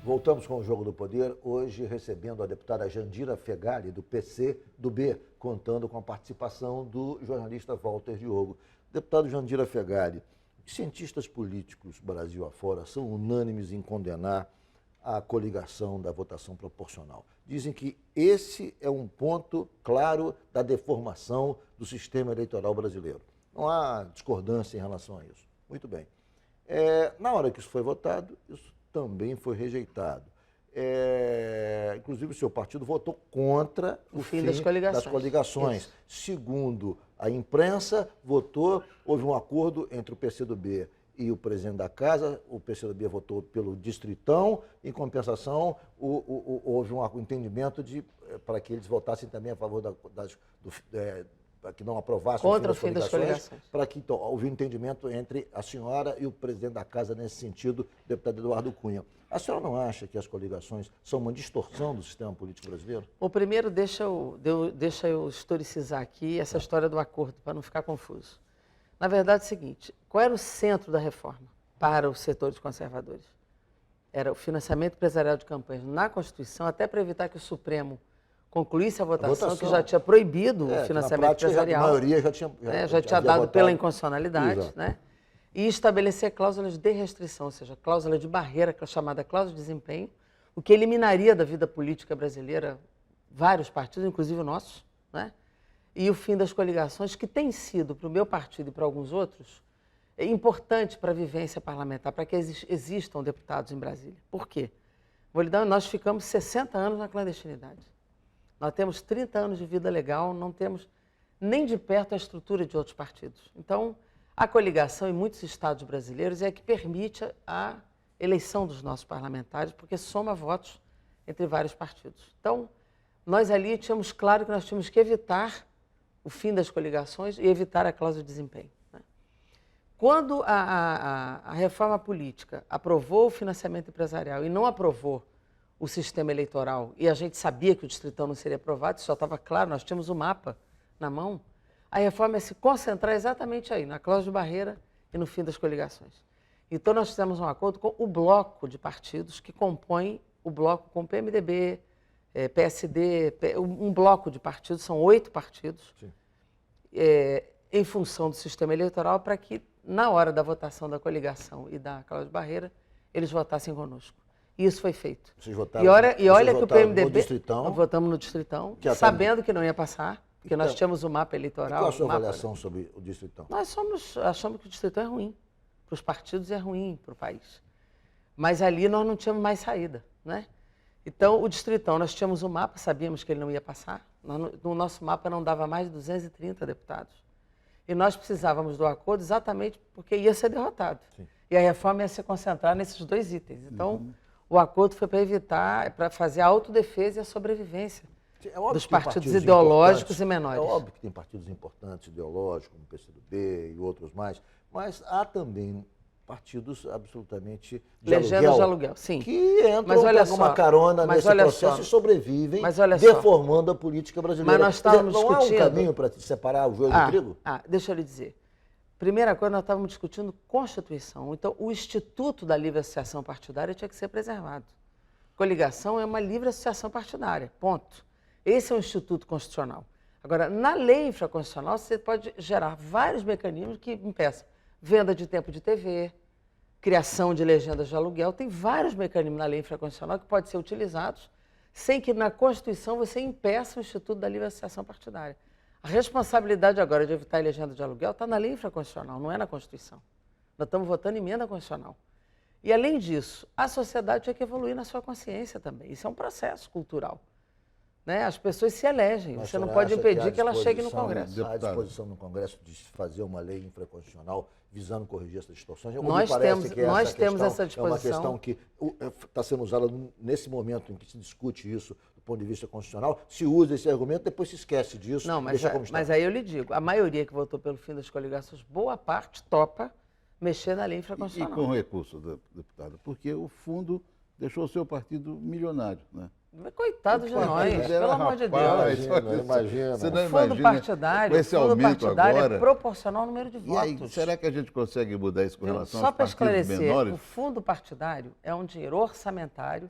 Voltamos com o Jogo do Poder, hoje recebendo a deputada Jandira Fegali, do PCdoB, contando com a participação do jornalista Walter Diogo. Deputado Jandira Fegali, os cientistas políticos Brasil afora são unânimes em condenar a coligação da votação proporcional. Dizem que esse é um ponto claro da deformação do sistema eleitoral brasileiro. Não há discordância em relação a isso. Muito bem. Na hora que isso foi votado, isso também foi rejeitado. Inclusive, o seu partido votou contra o fim das coligações. Segundo a imprensa, houve um acordo entre o PCdoB e o presidente da casa, o PCdoB votou pelo Distritão, em compensação, houve um entendimento para que eles votassem também a favor para que não aprovassem contra o fim das coligações. Para que então, houve um entendimento entre a senhora e o presidente da casa nesse sentido, o deputado Eduardo Cunha. A senhora não acha que as coligações são uma distorção do sistema político brasileiro? Bom, primeiro, deixa eu historicizar aqui essa história do acordo, para não ficar confuso. Na verdade é o seguinte, qual era o centro da reforma para os setores conservadores? Era o financiamento empresarial de campanhas na Constituição, até para evitar que o Supremo concluísse a votação que já tinha proibido o financiamento empresarial. A maioria já tinha dado pela inconstitucionalidade, né? E estabelecer cláusulas de restrição, ou seja, cláusula de barreira, chamada cláusula de desempenho, o que eliminaria da vida política brasileira vários partidos, inclusive o nosso, né? E o fim das coligações, que tem sido, para o meu partido e para alguns outros, importante para a vivência parlamentar, para que existam deputados em Brasília. Por quê? Nós ficamos 60 anos na clandestinidade. Nós temos 30 anos de vida legal, não temos nem de perto a estrutura de outros partidos. Então, a coligação em muitos estados brasileiros é a que permite a eleição dos nossos parlamentares, porque soma votos entre vários partidos. Então, nós ali tínhamos claro que nós tínhamos que evitar o fim das coligações e evitar a cláusula de desempenho, né? Quando a reforma política aprovou o financiamento empresarial e não aprovou o sistema eleitoral, e a gente sabia que o Distritão não seria aprovado, isso já estava claro, nós tínhamos o mapa na mão, a reforma é se concentrar exatamente aí, na cláusula de barreira e no fim das coligações. Então, nós fizemos um acordo com o bloco de partidos que compõe o bloco com o PMDB, PSD, um bloco de partidos, são 8 partidos, em função do sistema eleitoral, para que, na hora da votação da coligação e da cláusula de barreira, eles votassem conosco. E isso foi feito. Vocês votaram, e olha que o PMDB... No Distritão, nós votamos no Distritão, sabendo que não ia passar, porque nós tínhamos o mapa eleitoral. Qual a sua avaliação sobre o Distritão? Nós achamos que o Distritão é ruim. Para os partidos é ruim, para o país. Mas ali nós não tínhamos mais saída, né? Então, o Distritão, nós tínhamos o mapa, sabíamos que ele não ia passar. No nosso mapa não dava mais de 230 deputados. E nós precisávamos do acordo exatamente porque ia ser derrotado. Sim. E a reforma ia se concentrar nesses 2 itens. Então, o acordo foi para evitar, para fazer a autodefesa e a sobrevivência dos partidos ideológicos e menores. É óbvio que tem partidos importantes, ideológicos, como o PCdoB e outros mais, mas há também partidos absolutamente legendas de aluguel, sim. Que entram com uma carona nesse processo e sobrevivem, deformando a política brasileira. Mas nós estávamos não há um caminho para separar o joio do trigo? Deixa eu lhe dizer. Primeira coisa, nós estávamos discutindo Constituição. Então, o Instituto da Livre Associação Partidária tinha que ser preservado. Coligação é uma livre associação partidária, ponto. Esse é um instituto constitucional. Agora, na lei infraconstitucional, você pode gerar vários mecanismos que impeçam venda de tempo de TV, criação de legendas de aluguel, tem vários mecanismos na lei infraconstitucional que podem ser utilizados sem que na Constituição você impeça o Instituto da Livre Associação Partidária. A responsabilidade agora de evitar a legenda de aluguel está na lei infraconstitucional, não é na Constituição. Nós estamos votando emenda constitucional. E, além disso, a sociedade tinha que evoluir na sua consciência também. Isso é um processo cultural, né? As pessoas se elegem, você não pode impedir que ela chegue no Congresso. Há disposição no Congresso de fazer uma lei infraconstitucional visando corrigir essas distorções? Nós temos essa disposição. É uma questão que está sendo usada nesse momento em que se discute isso do ponto de vista constitucional, se usa esse argumento, depois se esquece disso. Não, mas aí eu lhe digo, a maioria que votou pelo fim das coligações, boa parte topa mexer na lei infraconstitucional. E com recurso, deputada, porque o fundo deixou o seu partido milionário, né? Coitado de nós, pelo amor de Deus. Imagina. O fundo partidário, é proporcional ao número de votos. E aí, será que a gente consegue mudar isso com relação aos partidos menores? Só para esclarecer, o fundo partidário é um dinheiro orçamentário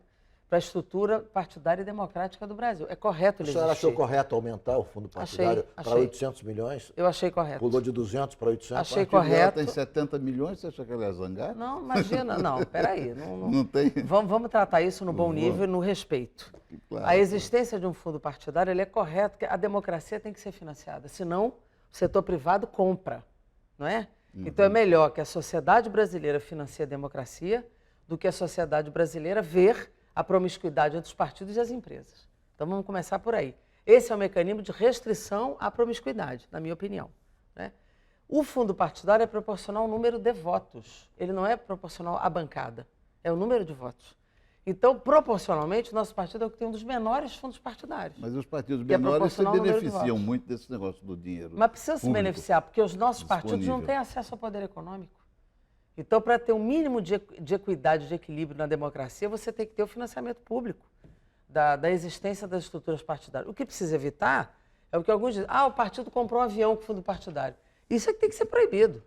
para a estrutura partidária e democrática do Brasil. É correto ele existir. A senhora achou correto aumentar o fundo partidário para 800 milhões? Eu achei correto. Pulou de 200 para 800? Achei correto. Tem 70 milhões, você acha que ela ia zangar? Não, imagina, não, peraí. Não tem? Vamos tratar isso no bom nível e no respeito. Claro. A existência de um fundo partidário ele é correto, porque a democracia tem que ser financiada, senão o setor privado compra, não é? Então é melhor que a sociedade brasileira financie a democracia do que a sociedade brasileira ver a promiscuidade entre os partidos e as empresas. Então vamos começar por aí. Esse é o mecanismo de restrição à promiscuidade, na minha opinião, né? O fundo partidário é proporcional ao número de votos. Ele não é proporcional à bancada, é o número de votos. Então, proporcionalmente, o nosso partido é o que tem um dos menores fundos partidários. Mas os partidos menores se beneficiam muito desse negócio do dinheiro. Mas precisam se beneficiar, porque os nossos partidos não têm acesso ao poder econômico. Então, para ter um mínimo de equidade, de equilíbrio na democracia, você tem que ter o financiamento público da existência das estruturas partidárias. O que precisa evitar é o que alguns dizem. O partido comprou um avião com fundo partidário. Isso é que tem que ser proibido.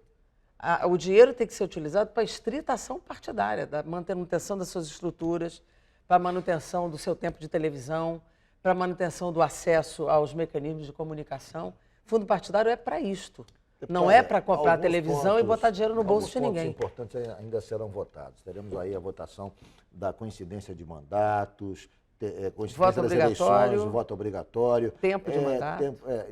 O dinheiro tem que ser utilizado para a estrita ação partidária, da manutenção das suas estruturas, para a manutenção do seu tempo de televisão, para a manutenção do acesso aos mecanismos de comunicação. Fundo partidário é para isto. Não é para comprar televisão e botar dinheiro no bolso de ninguém. Alguns pontos importantes ainda serão votados. Teremos aí a votação da coincidência de mandatos, voto obrigatório, eleições, voto obrigatório. Tempo de mandato.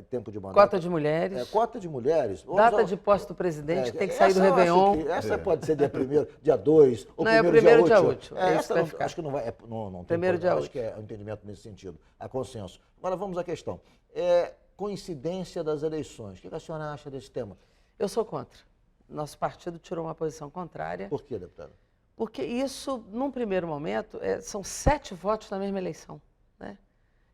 Tempo de mandato. Cota de mulheres. Cota de mulheres. Data de posse do presidente, que tem que sair do Réveillon. Essa pode ser dia 1º, dia 2, ou não, é o primeiro dia útil. Acho que não vai. Não tem primeiro dia útil. Acho que é um entendimento nesse sentido. Há consenso. Agora vamos à questão. Coincidência das eleições. O que a senhora acha desse tema? Eu sou contra. Nosso partido tirou uma posição contrária. Por quê, deputada? Porque isso, num primeiro momento, são 7 votos na mesma eleição, né?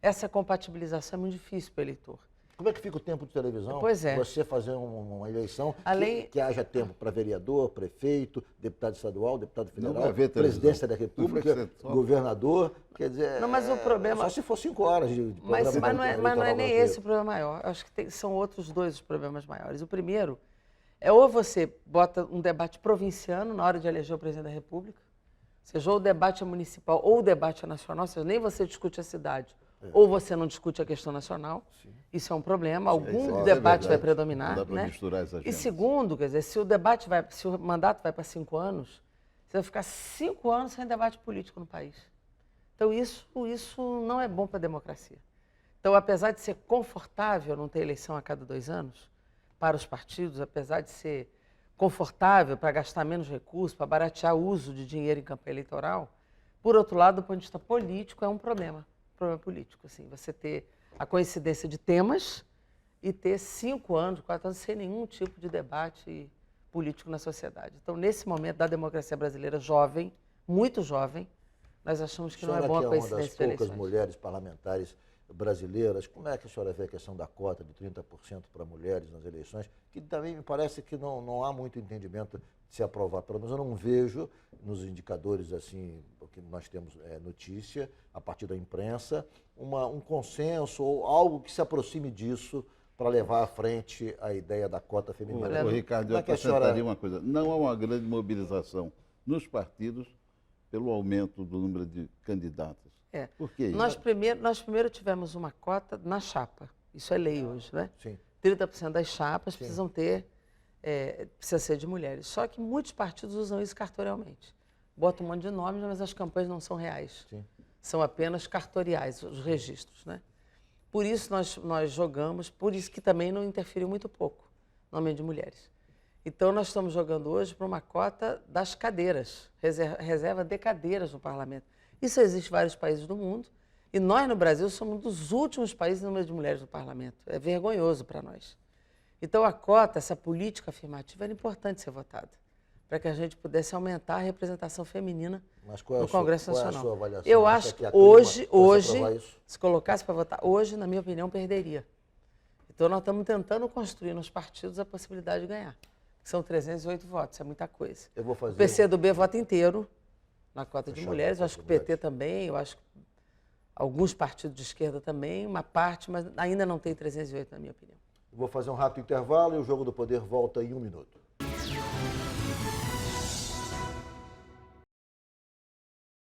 Essa compatibilização é muito difícil para o eleitor. Como é que fica o tempo de televisão? Pois é. Você fazer uma eleição Além... que haja tempo para vereador, prefeito, deputado estadual, deputado federal, presidência da República, governador, quer dizer... Não, mas o problema... Só se for 5 horas de programa. Mas não é nem esse o problema maior. Eu acho que são outros 2 os problemas maiores. O primeiro é ou você bota um debate provinciano na hora de eleger o presidente da República, seja ou o debate municipal ou o debate nacional, ou seja, nem você discute a cidade, ou você não discute a questão nacional. Sim. Isso é um problema. Algum debate vai predominar. Não dá para misturar essa gente. E segundo, quer dizer, se o mandato vai para 5 anos, você vai ficar 5 anos sem debate político no país. Então isso não é bom para a democracia. Então, apesar de ser confortável não ter eleição a cada 2 anos para os partidos, apesar de ser confortável para gastar menos recursos, para baratear o uso de dinheiro em campanha eleitoral, por outro lado, do ponto de vista político, é um problema político, assim, você ter a coincidência de temas e ter 5 anos, 4 anos, sem nenhum tipo de debate político na sociedade. Então, nesse momento da democracia brasileira jovem, muito jovem, nós achamos que não é bom a coincidência de eleições. A senhora que é uma das poucas mulheres parlamentares brasileiras, como é que a senhora vê a questão da cota de 30% para mulheres nas eleições, que também me parece que não há muito entendimento de se aprovar. Pelo menos eu não vejo nos indicadores assim, que nós temos notícia, a partir da imprensa, um consenso ou algo que se aproxime disso para levar à frente a ideia da cota feminina. Ricardo, eu acrescentaria uma coisa. Não há uma grande mobilização nos partidos pelo aumento do número de candidatos. Por que isso? Nós primeiro tivemos uma cota na chapa. Isso é lei hoje, né? Sim. 30% das chapas precisam precisa ser de mulheres. Só que muitos partidos usam isso cartorialmente. Botam um monte de nomes, mas as campanhas não são reais. Sim. São apenas cartoriais, os registros, né? Por isso nós jogamos, por isso que também não interferiu muito pouco no aumento de mulheres. Então nós estamos jogando hoje para uma cota das cadeiras, reserva de cadeiras no parlamento. Isso existe em vários países do mundo e nós no Brasil somos um dos últimos países no número de mulheres no parlamento. É vergonhoso para nós. Então a cota, essa política afirmativa, era importante ser votada para que a gente pudesse aumentar a representação feminina no Congresso Nacional. Qual é a sua avaliação? Eu acho que hoje, se colocasse para votar, hoje, na minha opinião, perderia. Então nós estamos tentando construir nos partidos a possibilidade de ganhar. São 308 votos, é muita coisa. O PCdoB vota inteiro na cota de mulheres, eu acho que o PT também, eu acho que alguns partidos de esquerda também, uma parte, mas ainda não tem 308, na minha opinião. Vou fazer um rápido intervalo e o Jogo do Poder volta em 1 minuto.